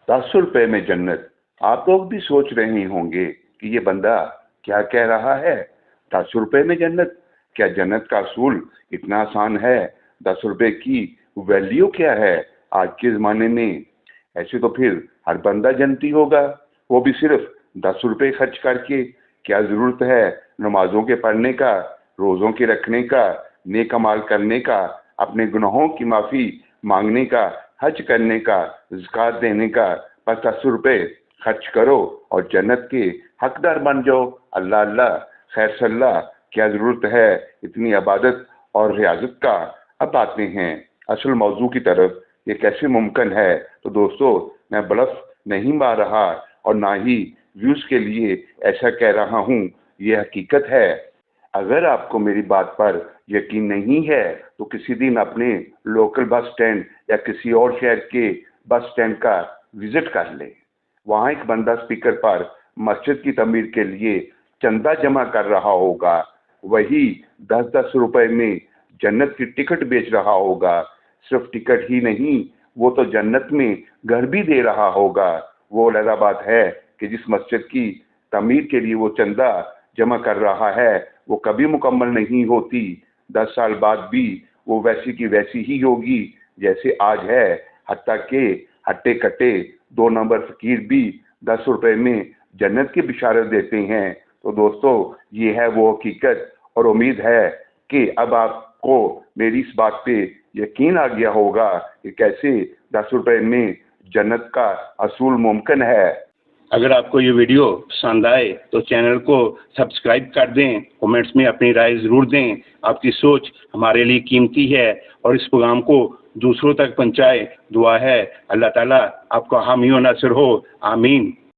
10 रुपए में जन्नत। आप लोग भी सोच रहे होंगे कि ये बंदा क्या कह रहा है। 10 रुपए में जन्नत, क्या जन्नत का असूल इतना आसान है? 10 रुपए की वैल्यू क्या है आज के ज़माने में? ऐसे तो फिर हर बंदा जन्नती होगा, वो भी सिर्फ 10 रुपए खर्च करके। क्या ज़रूरत है नमाजों के पढ़ने का, रोज़ों के रखने का, नेक अमाल करने का, अपने गुनाहों की माफ़ी मांगने का, हज करने का, ज़कात देने का? बस 10 रुपए खर्च करो और जन्नत के हकदार बन जाओ। अल्लाह अल्लाह, खैर सल्ला, क्या ज़रूरत है इतनी इबादत और रियाजत का। अब आते हैं असल मौजू की तरफ, ये कैसे मुमकिन है? तो दोस्तों, मैं ब्लफ नहीं मार रहा और ना ही व्यूज़ के लिए ऐसा कह रहा हूँ, ये हकीकत है। अगर आपको मेरी बात पर यकीन नहीं है तो किसी दिन अपने लोकल बस स्टैंड या किसी और शहर के बस स्टैंड का विजिट कर ले। वहाँ एक बंदा स्पीकर पर मस्जिद की तमीर के लिए चंदा जमा कर रहा होगा, वही 10-10 रुपए में जन्नत की टिकट बेच रहा होगा। सिर्फ टिकट ही नहीं, वो तो जन्नत में घर भी दे रहा होगा। वो अलग बात है कि जिस मस्जिद की तमीर के लिए वो चंदा जमा कर रहा है वो कभी मुकम्मल नहीं होती। 10 साल बाद भी वो वैसी की वैसी ही होगी जैसे आज है। हत्ता के हट्टे कट्टे 2 नंबर फकीर भी 10 रुपए में जन्नत की बिशारत देते हैं। तो दोस्तों, ये है वो हकीकत, और उम्मीद है कि अब आपको मेरी इस बात पे यकीन आ गया होगा कि कैसे 10 रुपए में जन्नत का असूल मुमकिन है। अगर आपको ये वीडियो पसंद आए तो चैनल को सब्सक्राइब कर दें, कमेंट्स में अपनी राय ज़रूर दें। आपकी सोच हमारे लिए कीमती है और इस प्रोग्राम को दूसरों तक पहुंचाए। दुआ है अल्लाह ताला आपका हामी व नासिर हो। आमीन।